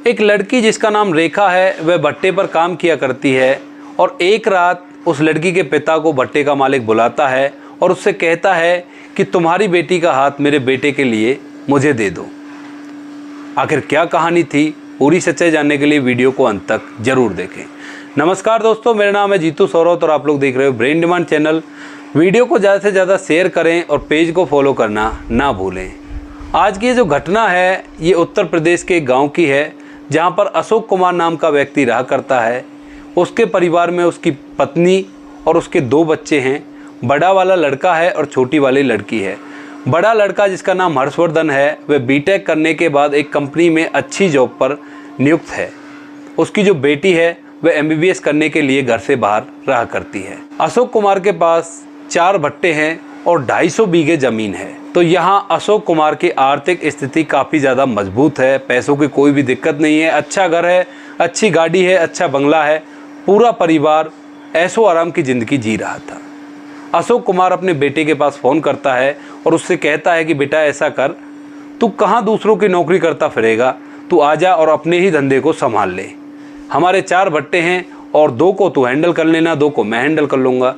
एक लड़की जिसका नाम रेखा है वह भट्टे पर काम किया करती है और एक रात उस लड़की के पिता को भट्टे का मालिक बुलाता है और उससे कहता है कि तुम्हारी बेटी का हाथ मेरे बेटे के लिए मुझे दे दो। आखिर क्या कहानी थी, पूरी सच्चाई जानने के लिए वीडियो को अंत तक जरूर देखें। नमस्कार दोस्तों, मेरा नाम है जीतू सौरत और आप लोग देख रहे हो ब्रेन डिमांड चैनल। वीडियो को ज़्यादा से ज़्यादा शेयर करें और पेज को फॉलो करना ना भूलें। आज की जो घटना है ये उत्तर प्रदेश के गांव की है, जहां पर अशोक कुमार नाम का व्यक्ति रहा करता है। उसके परिवार में उसकी पत्नी और उसके 2 बच्चे हैं। बड़ा वाला लड़का है और छोटी वाली लड़की है। बड़ा लड़का जिसका नाम हर्षवर्धन है वह बीटेक करने के बाद एक कंपनी में अच्छी जॉब पर नियुक्त है। उसकी जो बेटी है वह एमबीबीएस करने के लिए घर से बाहर रहा करती है। अशोक कुमार के पास 4 भट्टे हैं और 250 बीघे ज़मीन है। तो यहाँ अशोक कुमार की आर्थिक स्थिति काफ़ी ज़्यादा मजबूत है, पैसों की कोई भी दिक्कत नहीं है, अच्छा घर है, अच्छी गाड़ी है, अच्छा बंगला है, पूरा परिवार ऐशो आराम की ज़िंदगी जी रहा था। अशोक कुमार अपने बेटे के पास फ़ोन करता है और उससे कहता है कि बेटा ऐसा कर, तू कहाँ दूसरों की नौकरी करता फिरेगा, तू आजा और अपने ही धंधे को संभाल ले। हमारे 4 भट्टे हैं और 2 को तू हैंडल कर लेना, 2 को मैं हैंडल कर लूँगा।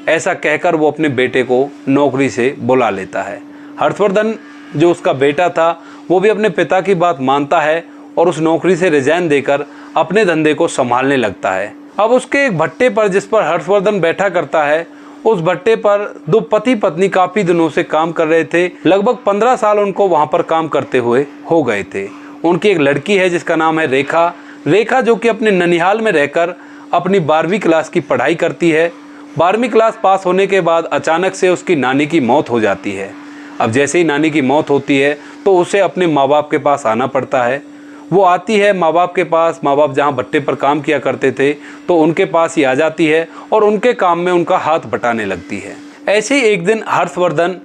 ऐसा कहकर वो अपने बेटे को नौकरी से बुला लेता है। हर्षवर्धन जो उसका बेटा था वो भी अपने पिता की बात मानता है और उस नौकरी से रिजाइन देकर अपने धंधे को संभालने लगता है। अब उसके एक भट्टे पर जिस पर हर्षवर्धन बैठा करता है, उस भट्टे पर 2 पति पत्नी काफ़ी दिनों से काम कर रहे थे। लगभग 15 साल उनको वहाँ पर काम करते हुए हो गए थे। उनकी एक लड़की है जिसका नाम है रेखा। रेखा जो कि अपने ननिहाल में रहकर अपनी 12वीं क्लास की पढ़ाई करती है। 12वीं क्लास पास होने के बाद अचानक से उसकी नानी की मौत हो जाती है। अब जैसे ही नानी की मौत होती है तो उसे अपने माँ बाप के पास आना पड़ता है। वो आती है माँ बाप के पास, माँ बाप जहाँ भट्टे पर काम किया करते थे तो उनके पास ही आ जाती है और उनके काम में उनका हाथ बटाने लगती है। ऐसे ही एक दिन हर्षवर्धन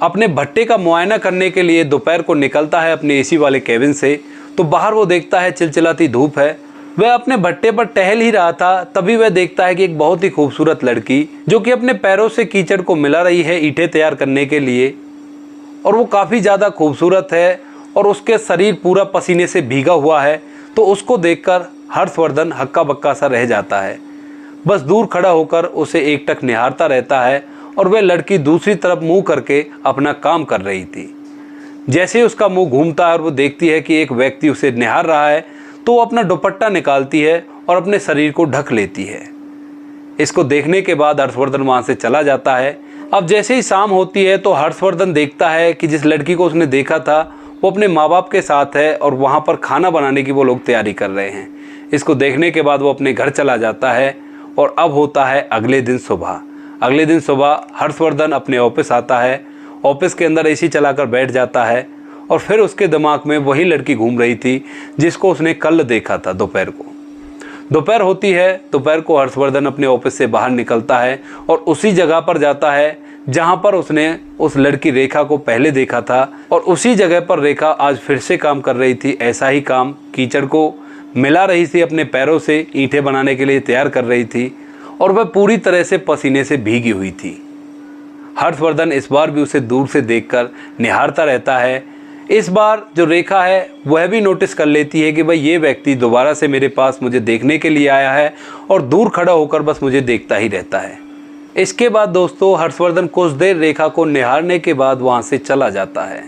अपने भट्टे का मुआयना करने के लिए दोपहर को निकलता है अपने एसी वाले केबिन से। तो बाहर वो देखता है चिलचिलाती धूप है। वह अपने भट्टे पर टहल ही रहा था, तभी वह देखता है कि एक बहुत ही खूबसूरत लड़की जो कि अपने पैरों से कीचड़ को मिला रही है ईंटें तैयार करने के लिए, और वो काफ़ी ज़्यादा खूबसूरत है और उसके शरीर पूरा पसीने से भीगा हुआ है। तो उसको देखकर हर्षवर्धन हक्का बक्का सा रह जाता है। बस दूर खड़ा होकर उसे एकटक निहारता रहता है और वह लड़की दूसरी तरफ मुंह करके अपना काम कर रही थी। जैसे ही उसका मुंह घूमता है और वो देखती है कि एक व्यक्ति उसे निहार रहा है तो वो अपना दुपट्टा निकालती है और अपने शरीर को ढक लेती है। इसको देखने के बाद हर्षवर्धन वहाँ से चला जाता है। अब जैसे ही शाम होती है तो हर्षवर्धन देखता है कि जिस लड़की को उसने देखा था वो अपने माँ बाप के साथ है और वहाँ पर खाना बनाने की वो लोग तैयारी कर रहे हैं। इसको देखने के बाद वो अपने घर चला जाता है और अब होता है अगले दिन सुबह। अगले दिन सुबह हर्षवर्धन अपने ऑफिस आता है। ऑफिस के अंदर एसी चलाकर बैठ जाता है और फिर उसके दिमाग में वही लड़की घूम रही थी जिसको उसने कल देखा था दोपहर को। दोपहर होती है, दोपहर को हर्षवर्धन अपने ऑफिस से बाहर निकलता है और उसी जगह पर जाता है जहां पर उसने उस लड़की रेखा को पहले देखा था। और उसी जगह पर रेखा आज फिर से काम कर रही थी, ऐसा ही काम, कीचड़ को मिला रही थी अपने पैरों से, ईंटें बनाने के लिए तैयार कर रही थी और वह पूरी तरह से पसीने से भीगी हुई थी। हर्षवर्धन इस बार भी उसे दूर से देखकर निहारता रहता है। इस बार जो रेखा है वह भी नोटिस कर लेती है कि भाई ये व्यक्ति दोबारा से मेरे पास मुझे देखने के लिए आया है और दूर खड़ा होकर बस मुझे देखता ही रहता है। इसके बाद दोस्तों हर्षवर्धन कुछ देर रेखा को निहारने के बाद वहाँ से चला जाता है।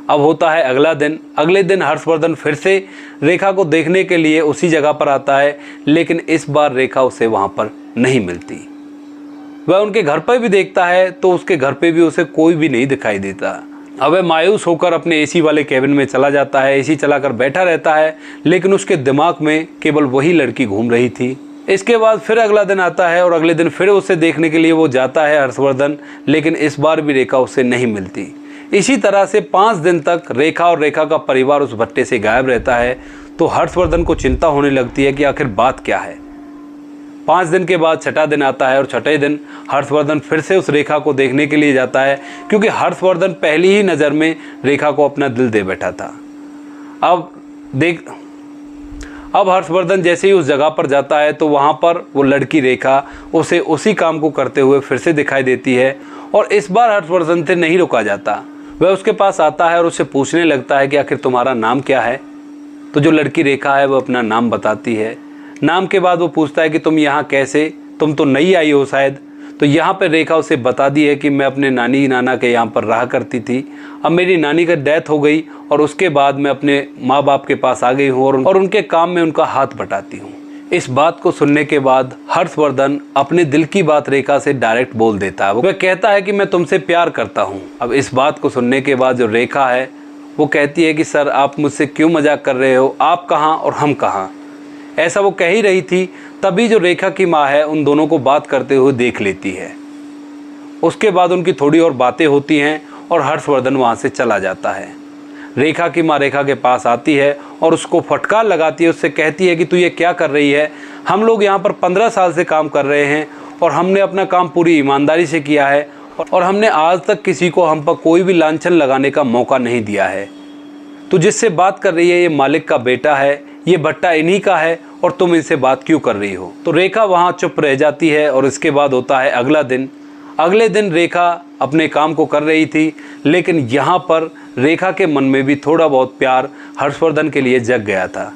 अब होता है अगला दिन। अगले दिन हर्षवर्धन फिर से रेखा को देखने के लिए उसी जगह पर आता है, लेकिन इस बार रेखा उसे वहाँ पर नहीं मिलती। वह उनके घर पर भी देखता है तो उसके घर पे भी उसे कोई भी नहीं दिखाई देता। अब वह मायूस होकर अपने एसी वाले केबिन में चला जाता है, एसी चलाकर बैठा रहता है, लेकिन उसके दिमाग में केवल वही लड़की घूम रही थी। इसके बाद फिर अगला दिन आता है और अगले दिन फिर उसे देखने के लिए वो जाता है हर्षवर्धन, लेकिन इस बार भी रेखा उससे नहीं मिलती। इसी तरह से 5 दिन तक रेखा और रेखा का परिवार उस भट्टे से गायब रहता है। तो हर्षवर्धन को चिंता होने लगती है कि आखिर बात क्या है। 5 दिन के बाद 6ठा दिन आता है और 6ठे दिन हर्षवर्धन फिर से उस रेखा को देखने के लिए जाता है, क्योंकि हर्षवर्धन पहली ही नज़र में रेखा को अपना दिल दे बैठा था। अब हर्षवर्धन जैसे ही उस जगह पर जाता है तो वहाँ पर वो लड़की रेखा उसे उसी काम को करते हुए फिर से दिखाई देती है और इस बार हर्षवर्धन से नहीं रुका जाता। वह उसके पास आता है और उससे पूछने लगता है कि आखिर तुम्हारा नाम क्या है। तो जो लड़की रेखा है वो अपना नाम बताती है। नाम के बाद वो पूछता है कि तुम यहाँ कैसे, तुम तो नई आई हो शायद। तो यहाँ पर रेखा उसे बता दी है कि मैं अपने नानी नाना के यहाँ पर रहा करती थी। अब मेरी नानी का डेथ हो गई और उसके बाद मैं अपने माँ बाप के पास आ गई हूँ और उनके काम में उनका हाथ बटाती हूँ। इस बात को सुनने के बाद हर्षवर्धन अपने दिल की बात रेखा से डायरेक्ट बोल देता है। वह कहता है कि मैं तुमसे प्यार करता हूँ। अब इस बात को सुनने के बाद जो रेखा है वो कहती है कि सर आप मुझसे क्यों मजाक कर रहे हो, आप कहाँ और हम कहाँ। ऐसा वो कह ही रही थी, तभी जो रेखा की माँ है उन दोनों को बात करते हुए देख लेती है। उसके बाद उनकी थोड़ी और बातें होती हैं और हर्षवर्धन वहाँ से चला जाता है। रेखा की माँ रेखा के पास आती है और उसको फटकार लगाती है, उससे कहती है कि तू ये क्या कर रही है, हम लोग यहाँ पर 15 साल से काम कर रहे हैं और हमने अपना काम पूरी ईमानदारी से किया है और हमने आज तक किसी को हम पर कोई भी लांछन लगाने का मौका नहीं दिया है। तू जिससे बात कर रही है ये मालिक का बेटा है, ये भट्टा इन्हीं का है और तुम इनसे बात क्यों कर रही हो। तो रेखा वहाँ चुप रह जाती है और इसके बाद होता है अगला दिन। अगले दिन रेखा अपने काम को कर रही थी, लेकिन यहाँ पर रेखा के मन में भी थोड़ा बहुत प्यार हर्षवर्धन के लिए जग गया था।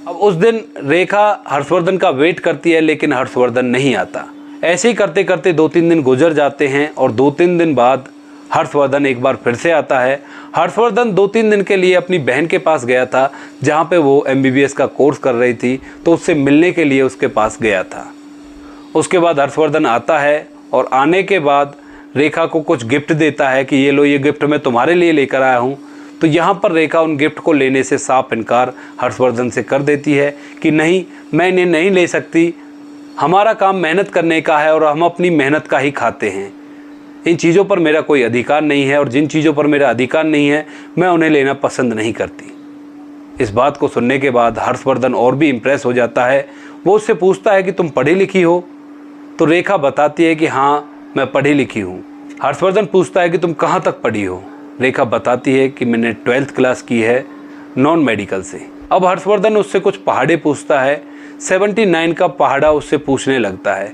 अब उस दिन रेखा हर्षवर्धन का वेट करती है, लेकिन हर्षवर्धन नहीं आता। ऐसे ही करते करते 2-3 दिन गुजर जाते हैं और 2-3 दिन बाद हर्षवर्धन एक बार फिर से आता है। हर्षवर्धन 2-3 दिन के लिए अपनी बहन के पास गया था, जहाँ पे वो MBBS का कोर्स कर रही थी, तो उससे मिलने के लिए उसके पास गया था। उसके बाद हर्षवर्धन आता है और आने के बाद रेखा को कुछ गिफ्ट देता है कि ये लो, ये गिफ्ट मैं तुम्हारे लिए लेकर आया हूँ। तो यहाँ पर रेखा उन गिफ्ट को लेने से साफ इनकार हर्षवर्धन से कर देती है कि नहीं, मैं इन्हें नहीं ले सकती, हमारा काम मेहनत करने का है और हम अपनी मेहनत का ही खाते हैं। इन चीज़ों पर मेरा कोई अधिकार नहीं है और जिन चीज़ों पर मेरा अधिकार नहीं है मैं उन्हें लेना पसंद नहीं करती। इस बात को सुनने के बाद हर्षवर्धन और भी इम्प्रेस हो जाता है। वो उससे पूछता है कि तुम पढ़ी लिखी हो। तो रेखा बताती है कि हाँ, मैं पढ़ी लिखी हूँ। हर्षवर्धन पूछता है कि तुम कहाँ तक पढ़ी हो। रेखा बताती है कि मैंने 12th क्लास की है नॉन मेडिकल से। अब हर्षवर्धन उससे कुछ पहाड़े पूछता है। 79 का पहाड़ा उससे पूछने लगता है।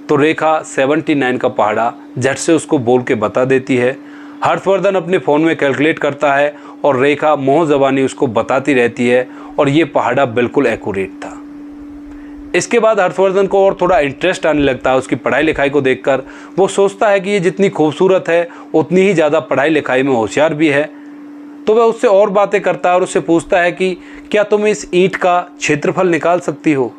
तो रेखा 79 का पहाड़ा झट से उसको बोल के बता देती है। हर्षवर्धन अपने फ़ोन में कैलकुलेट करता है और रेखा मुँह ज़बानी उसको बताती रहती है और ये पहाड़ा बिल्कुल एक्यूरेट था। इसके बाद हर्षवर्धन को और थोड़ा इंटरेस्ट आने लगता है उसकी पढ़ाई लिखाई को देखकर। वो सोचता है कि ये जितनी खूबसूरत है उतनी ही ज़्यादा पढ़ाई लिखाई में होशियार भी है। तो वह उससे और बातें करता है और उससे पूछता है कि क्या तुम इस ईंट का क्षेत्रफल निकाल सकती हो।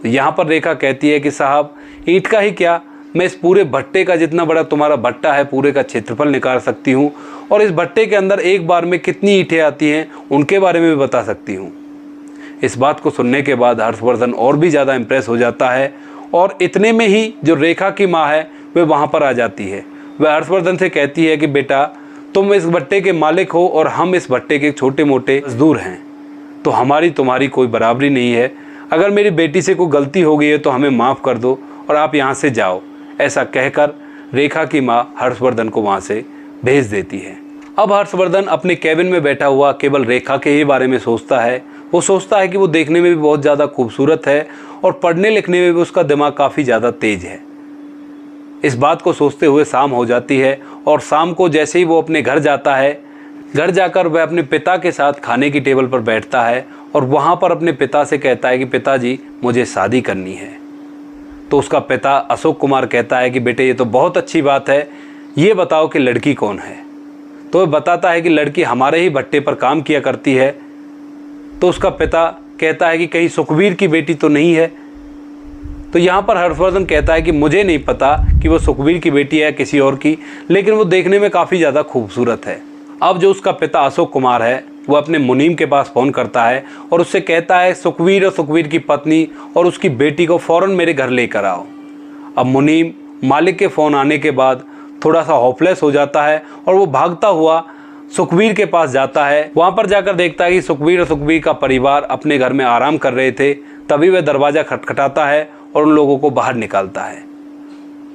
यहाँ पर रेखा कहती है कि साहब, ईंट का ही क्या, मैं इस पूरे भट्टे का, जितना बड़ा तुम्हारा भट्टा है, पूरे का क्षेत्रफल निकाल सकती हूँ और इस भट्टे के अंदर एक बार में कितनी ईंटें आती हैं उनके बारे में भी बता सकती हूँ। इस बात को सुनने के बाद हर्षवर्धन और भी ज़्यादा इम्प्रेस हो जाता है और इतने में ही जो रेखा की माँ है वह वहाँ पर आ जाती है। वह हर्षवर्धन से कहती है कि बेटा, तुम इस भट्टे के मालिक हो और हम इस भट्टे के छोटे मोटे मजदूर हैं, तो हमारी तुम्हारी कोई बराबरी नहीं है। अगर मेरी बेटी से कोई गलती हो गई है तो हमें माफ़ कर दो और आप यहाँ से जाओ। ऐसा कहकर रेखा की माँ हर्षवर्धन को वहाँ से भेज देती है। अब हर्षवर्धन अपने केबिन में बैठा हुआ केवल रेखा के ही बारे में सोचता है। वो सोचता है कि वो देखने में भी बहुत ज़्यादा खूबसूरत है और पढ़ने लिखने में भी उसका दिमाग काफ़ी ज़्यादा तेज है। इस बात को सोचते हुए शाम हो जाती है और शाम को जैसे ही वो अपने घर जाता है, घर जाकर वह अपने पिता के साथ खाने की टेबल पर बैठता है और वहाँ पर अपने पिता से कहता है कि पिताजी, मुझे शादी करनी है। तो उसका पिता अशोक कुमार कहता है कि बेटे, ये तो बहुत अच्छी बात है, ये बताओ कि लड़की कौन है। तो वह बताता है कि लड़की हमारे ही भट्टे पर काम किया करती है। तो उसका पिता कहता है कि कहीं सुखवीर की बेटी तो नहीं है। तो यहाँ पर हर्षवर्धन कहता है कि मुझे नहीं पता कि वो सुखवीर की बेटी है किसी और की, लेकिन वो देखने में काफ़ी ज़्यादा खूबसूरत है। अब जो उसका पिता अशोक कुमार है वो अपने मुनीम के पास फ़ोन करता है और उससे कहता है सुखवीर और सुखवीर की पत्नी और उसकी बेटी को फ़ौरन मेरे घर लेकर आओ। अब मुनीम मालिक के फ़ोन आने के बाद थोड़ा सा होपलेस हो जाता है और वो भागता हुआ सुखवीर के पास जाता है। वहाँ पर जाकर देखता है कि सुखवीर और सुखवीर का परिवार अपने घर में आराम कर रहे थे। तभी वह दरवाज़ा खटखटाता है और उन लोगों को बाहर निकालता है।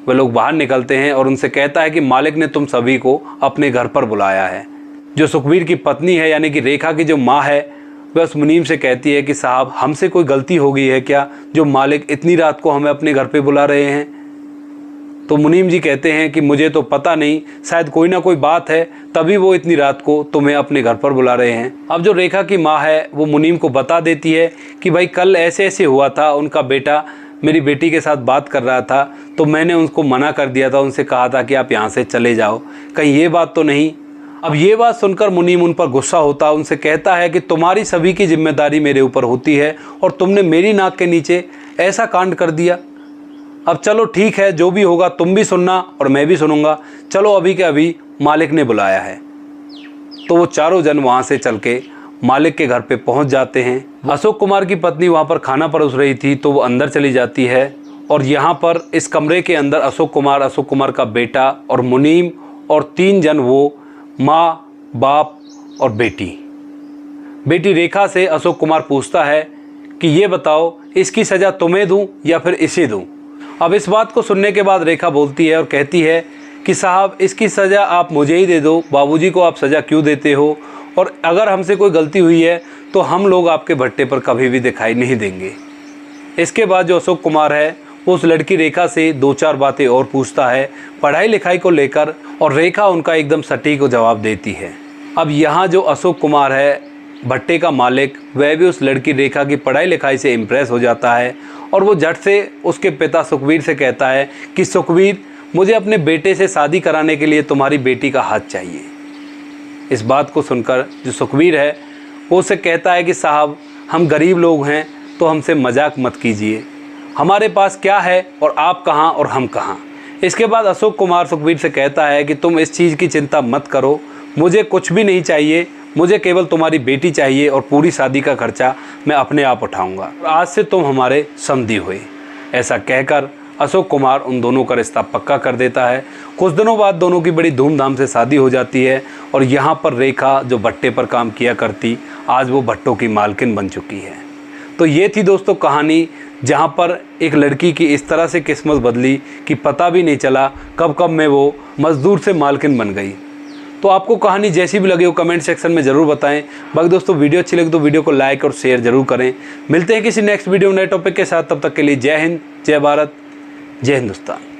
वे लोग बाहर निकलते हैं और उनसे कहता है कि मालिक ने तुम सभी को अपने घर पर बुलाया है। जो सुखवीर की पत्नी है यानी कि रेखा की जो माँ है, वह उस मुनीम से कहती है कि साहब, हमसे कोई गलती हो गई है क्या, जो मालिक इतनी रात को हमें अपने घर पे बुला रहे हैं। तो मुनीम जी कहते हैं कि मुझे तो पता नहीं, शायद कोई ना कोई बात है, तभी वो इतनी रात को तुम्हें अपने घर पर बुला रहे हैं। अब जो रेखा की माँ है वो मुनीम को बता देती है कि भाई कल ऐसे ऐसे हुआ था, उनका बेटा मेरी बेटी के साथ बात कर रहा था, तो मैंने उनको मना कर दिया था, उनसे कहा था कि आप यहाँ से चले जाओ, कहीं ये बात तो नहीं। अब ये बात सुनकर मुनीम उन पर गुस्सा होता, उनसे कहता है कि तुम्हारी सभी की जिम्मेदारी मेरे ऊपर होती है और तुमने मेरी नाक के नीचे ऐसा कांड कर दिया। अब चलो ठीक है, जो भी होगा तुम भी सुनना और मैं भी सुनूंगा, चलो अभी के अभी मालिक ने बुलाया है। तो वो चारों जन वहाँ से चल के मालिक के घर पे पहुँच जाते हैं। अशोक कुमार की पत्नी वहाँ पर खाना परोस रही थी, तो वो अंदर चली जाती है और यहाँ पर इस कमरे के अंदर अशोक कुमार का बेटा और मुनीम और 3 जन, वो माँ, बाप और बेटी रेखा से अशोक कुमार पूछता है कि ये बताओ, इसकी सज़ा तुम्हें दूँ या फिर इसे दूँ। अब इस बात को सुनने के बाद रेखा बोलती है और कहती है कि साहब इसकी सज़ा आप मुझे ही दे दो, बाबूजी को आप सज़ा क्यों देते हो, और अगर हमसे कोई गलती हुई है तो हम लोग आपके भट्टे पर कभी भी दिखाई नहीं देंगे। इसके बाद जो अशोक कुमार है वो उस लड़की रेखा से 2-4 बातें और पूछता है पढ़ाई लिखाई को लेकर, और रेखा उनका एकदम सटीक जवाब देती है। अब यहाँ जो अशोक कुमार है भट्टे का मालिक, वह भी उस लड़की रेखा की पढ़ाई लिखाई से इम्प्रेस हो जाता है और वो झट से उसके पिता सुखवीर से कहता है कि सुखवीर, मुझे अपने बेटे से शादी कराने के लिए तुम्हारी बेटी का हाथ चाहिए। इस बात को सुनकर जो सुखवीर है वो उसे कहता है कि साहब हम गरीब लोग हैं, तो हमसे मजाक मत कीजिए, हमारे पास क्या है और आप कहाँ और हम कहाँ। इसके बाद अशोक कुमार सुखवीर से कहता है कि तुम इस चीज़ की चिंता मत करो, मुझे कुछ भी नहीं चाहिए, मुझे केवल तुम्हारी बेटी चाहिए और पूरी शादी का खर्चा मैं अपने आप उठाऊंगा, आज से तुम हमारे समधी हुए। ऐसा कहकर अशोक कुमार उन दोनों का रिश्ता पक्का कर देता है। कुछ दिनों बाद दोनों की बड़ी धूमधाम से शादी हो जाती है और यहाँ पर रेखा जो भट्टे पर काम किया करती, आज वो भट्टों की मालकिन बन चुकी है। तो ये थी दोस्तों कहानी, जहाँ पर एक लड़की की इस तरह से किस्मत बदली कि पता भी नहीं चला कब में वो मजदूर से मालकिन बन गई। तो आपको कहानी जैसी भी लगी हो कमेंट सेक्शन में ज़रूर बताएं। बाकी दोस्तों वीडियो अच्छी लगी तो वीडियो को लाइक और शेयर ज़रूर करें। मिलते हैं किसी नेक्स्ट वीडियो नए टॉपिक के साथ, तब तक के लिए जय हिंद, जय भारत, जय हिंदुस्तान।